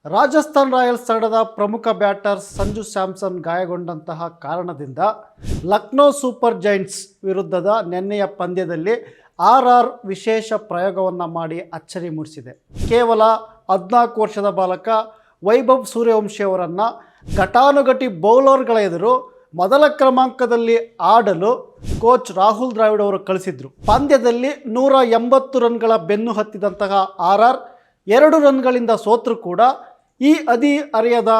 Rajasthan Royals ತಂಡದ ಪ್ರಮುಖ batter Sanju Samson ಗಾಯಗೊಂಡಂತಹ ಕಾರಣದಿಂದ ಲಕ್ನೋ ಸೂಪರ್ ಜೈಂಟ್ಸ್ ವಿರುದ್ಧದ ನಿನ್ನೆಯ ಪಂದ್ಯದಲ್ಲಿ ವಿಶೇಷ ಪ್ರಯೋಗವನ್ನು ಮಾಡಿ ಅಚ್ಚರಿ ಮೂಡಿಸಿದೆ. ಕೇವಲ 14 ವರ್ಷದ ಬಾಲಕ ವೈಭವ್ ಸೂರ್ಯವಂಶಿ ಅವರನ್ನು ಘಟಾನುಘಟಿ ಬೌಲರ್ಗಳ ಎದುರು ಮೊದಲ ಕ್ರಮಾಂಕದಲ್ಲಿ ಆಡಲು ಕೋಚ್ ರಾಹುಲ್ ದ್ರಾವಿಡ್ ಅವರು ಕಳಿಸಿದ್ರು. ಪಂದ್ಯದಲ್ಲಿ 180 ರನ್ಗಳ ಬೆನ್ನು ಹತ್ತಿದಂತಹ RR 2 ರನ್ಗಳಿಂದ ಸೋತರೂ ಕೂಡ ಈ ಹದಿಹರೆಯದ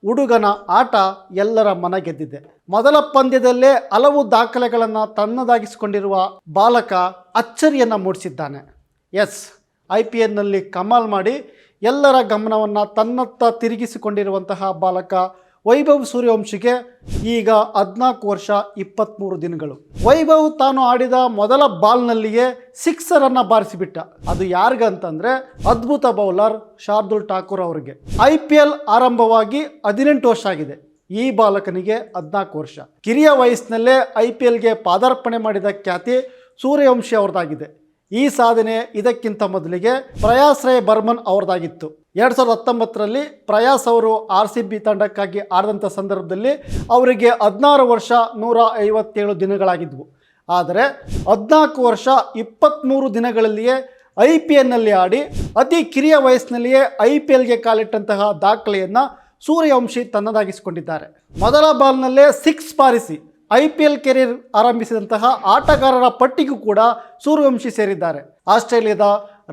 ಹುಡುಗನ ಆಟ ಎಲ್ಲರ ಮನ ಗೆದ್ದಿದೆ. ಮೊದಲ ಪಂದ್ಯದಲ್ಲೇ ಹಲವು ದಾಖಲೆಗಳನ್ನು ತನ್ನದಾಗಿಸಿಕೊಂಡಿರುವ ಬಾಲಕ ಅಚ್ಚರಿಯನ್ನು ಮೂಡಿಸಿದ್ದಾನೆ. IPLನಲ್ಲಿ ಕಮಾಲ್ ಮಾಡಿ ಎಲ್ಲರ ಗಮನವನ್ನು ತನ್ನತ್ತ ತಿರುಗಿಸಿಕೊಂಡಿರುವಂತಹ ಬಾಲಕ ವೈಭವ್ ಸೂರ್ಯವಂಶಿಗೆ ಈಗ 14 ವರ್ಷ 23 ದಿನಗಳು. ವೈಭವ್ ತಾನು ಆಡಿದ ಮೊದಲ ಬಾಲ್ನಲ್ಲಿಯೇ ಸಿಕ್ಸರನ್ನು ಬಾರಿಸಿಬಿಟ್ಟ. ಅದು ಯಾರಿಗಂತಂದರೆ ಅದ್ಭುತ ಬೌಲರ್ ಶಾರ್ದುಲ್ ಠಾಕೂರ್ ಅವರಿಗೆ. IPL ಆರಂಭವಾಗಿ 18 ವರ್ಷ ಆಗಿದೆ. ಈ ಬಾಲಕನಿಗೆ 14 ವರ್ಷ. ಕಿರಿಯ ವಯಸ್ಸಿನಲ್ಲೇ IPLಗೆ ಪಾದಾರ್ಪಣೆ ಮಾಡಿದ ಖ್ಯಾತಿ ಸೂರ್ಯವಂಶಿ ಅವ್ರದ್ದಾಗಿದೆ. ಈ ಸಾಧನೆ ಇದಕ್ಕಿಂತ ಮೊದಲಿಗೆ ಪ್ರಯಾಸ್ ರೇ ಬರ್ಮನ್ ಅವ್ರದ್ದಾಗಿತ್ತು. 2019ರಲ್ಲಿ ಪ್ರಯಾಸ್ ಅವರು RCB ತಂಡಕ್ಕಾಗಿ ಆಡಿದಂಥ ಸಂದರ್ಭದಲ್ಲಿ ಅವರಿಗೆ 16 ವರ್ಷ 157 ದಿನಗಳಾಗಿದ್ವು. ಆದರೆ 14 ವರ್ಷ 23 ದಿನಗಳಲ್ಲಿಯೇ IPLನಲ್ಲಿ ಆಡಿ ಅತಿ ಕಿರಿಯ ವಯಸ್ಸಿನಲ್ಲಿಯೇ IPLಗೆ ಕಾಲಿಟ್ಟಂತಹ ದಾಖಲೆಯನ್ನು ಸೂರ್ಯವಂಶಿ ತನ್ನದಾಗಿಸಿಕೊಂಡಿದ್ದಾರೆ. ಮೊದಲ ಬಾಲ್ನಲ್ಲೇ 6 ಬಾರಿಸಿ IPL ಕೆರಿಯರ್ ಆರಂಭಿಸಿದಂತಹ ಆಟಗಾರರ ಪಟ್ಟಿಗೂ ಕೂಡ ಸೂರ್ಯವಂಶಿ ಸೇರಿದ್ದಾರೆ. ಆಸ್ಟ್ರೇಲಿಯಾದ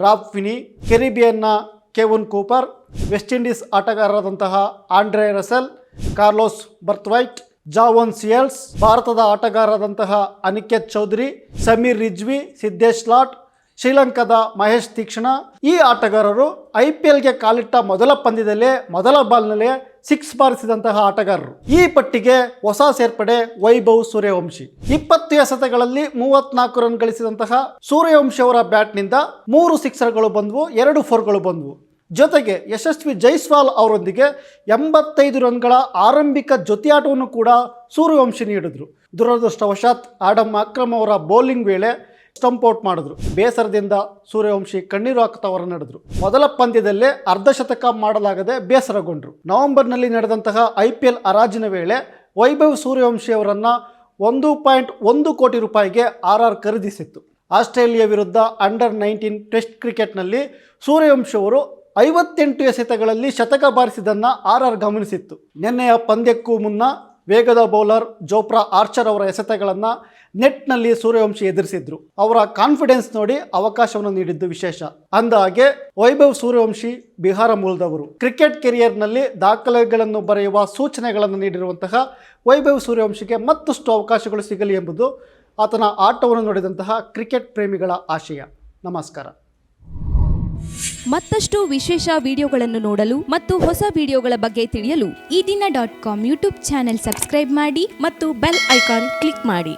ರಾಬ್ ಫಿನಿ, ಕೆರಿಬಿಯನ್ನ ಕೆವಿನ್ ಕೂಪರ್, ವೆಸ್ಟ್ ಇಂಡೀಸ್ ಆಟಗಾರರಾದಂತಹ Andre Russell, Carlos Brathwaite, Javon Searles, ಭಾರತದ ಆಟಗಾರರಾದಂತಹ ಅನಿಕೇತ್ ಚೌಧರಿ, ಸಮೀರ್ ರಿಜ್ವಿ, ಸಿದ್ದೇಶ್ ಲಾಟ್, ಶ್ರೀಲಂಕಾದ ಮಹೇಶ್ ತೀಕ್ಷ್ಣ ಈ ಆಟಗಾರರು IPLಗೆ ಕಾಲಿಟ್ಟ ಮೊದಲ ಪಂದ್ಯದಲ್ಲೇ ಮೊದಲ ಬಾಲ್ನಲ್ಲೇ 6 ಬಾರಿಸಿದಂತಹ ಆಟಗಾರರು. ಈ ಪಟ್ಟಿಗೆ ಹೊಸ ಸೇರ್ಪಡೆ ವೈಭವ್ ಸೂರ್ಯವಂಶಿ. 20 ಎಸೆತಗಳಲ್ಲಿ 34 ರನ್ ಗಳಿಸಿದಂತಹ ಸೂರ್ಯವಂಶಿ ಅವರ ಬ್ಯಾಟ್ನಿಂದ 3 ಸಿಕ್ಸರ್ಗಳು ಬಂದವು, 2 ಫೋರ್ಗಳು ಬಂದವು. ಜೊತೆಗೆ ಯಶಸ್ವಿ ಜೈಸ್ವಾಲ್ ಅವರೊಂದಿಗೆ 85 ರನ್ಗಳ ಆರಂಭಿಕ ಜೊತೆಯಾಟವನ್ನು ಕೂಡ ಸೂರ್ಯವಂಶಿ ನೀಡಿದ್ರು. ದುರದೃಷ್ಟವಶಾತ್ ಆಡಮ್ ಅಕ್ರಮ್ ಅವರ ಬೌಲಿಂಗ್ ವೇಳೆ ಸ್ಟಂಪ್ ಔಟ್ ಮಾಡಿದ್ರು. ಬೇಸರದಿಂದ ಸೂರ್ಯವಂಶಿ ಕಣ್ಣೀರು ಹಾಕುತ್ತಾ ಹೊರ ನಡೆದ್ರು. ಮೊದಲ ಪಂದ್ಯದಲ್ಲೇ ಅರ್ಧಶತಕ ಮಾಡಲಾಗದೆ ಬೇಸರಗೊಂಡ್ರು. ನವೆಂಬರ್ನಲ್ಲಿ ನಡೆದಂತಹ IPL ಹರಾಜಿನ ವೇಳೆ ವೈಭವ್ ಸೂರ್ಯವಂಶಿ ಅವರನ್ನು 1.1 ಕೋಟಿ ರೂಪಾಯಿಗೆ RR ಖರೀದಿಸಿತ್ತು. ಆಸ್ಟ್ರೇಲಿಯಾ ವಿರುದ್ಧ ಅಂಡರ್-19 ಟೆಸ್ಟ್ ಕ್ರಿಕೆಟ್ನಲ್ಲಿ ಸೂರ್ಯವಂಶಿ ಅವರು 58 ಎಸೆತಗಳಲ್ಲಿ ಶತಕ ಬಾರಿಸಿದ್ದನ್ನು RR ಗಮನಿಸಿತ್ತು. ನಿನ್ನೆಯ ಪಂದ್ಯಕ್ಕೂ ಮುನ್ನ ವೇಗದ ಬೌಲರ್ ಜೋಫ್ರಾ ಆರ್ಚರ್ ಅವರ ಎಸೆತಗಳನ್ನು ನೆಟ್ನಲ್ಲಿ ಸೂರ್ಯವಂಶಿ ಎದುರಿಸಿದ್ರು. ಅವರ ಕಾನ್ಫಿಡೆನ್ಸ್ ನೋಡಿ ಅವಕಾಶವನ್ನು ನೀಡಿದ್ದು ವಿಶೇಷ. ಅಂದಹಾಗೆ ವೈಭವ್ ಸೂರ್ಯವಂಶಿ ಬಿಹಾರ ಮೂಲದವರು. ಕ್ರಿಕೆಟ್ ಕೆರಿಯರ್ನಲ್ಲಿ ದಾಖಲೆಗಳನ್ನು ಬರೆಯುವ ಸೂಚನೆಗಳನ್ನು ನೀಡಿರುವಂತಹ ವೈಭವ್ ಸೂರ್ಯವಂಶಿಗೆ ಮತ್ತಷ್ಟು ಅವಕಾಶಗಳು ಸಿಗಲಿ ಎಂಬುದು ಆತನ ಆಟವನ್ನು ನೋಡಿದಂತಹ ಕ್ರಿಕೆಟ್ ಪ್ರೇಮಿಗಳ ಆಶಯ. ನಮಸ್ಕಾರ. ಮತ್ತಷ್ಟು ವಿಶೇಷ ವಿಡಿಯೋಗಳನ್ನು ನೋಡಲು ಮತ್ತು ಹೊಸ ವಿಡಿಯೋಗಳ ಬಗ್ಗೆ ತಿಳಿಯಲು eDina.com ಯೂಟ್ಯೂಬ್ ಚಾನೆಲ್ ಸಬ್ಸ್ಕ್ರೈಬ್ ಮಾಡಿ ಮತ್ತು ಬೆಲ್ ಐಕಾನ್ ಕ್ಲಿಕ್ ಮಾಡಿ.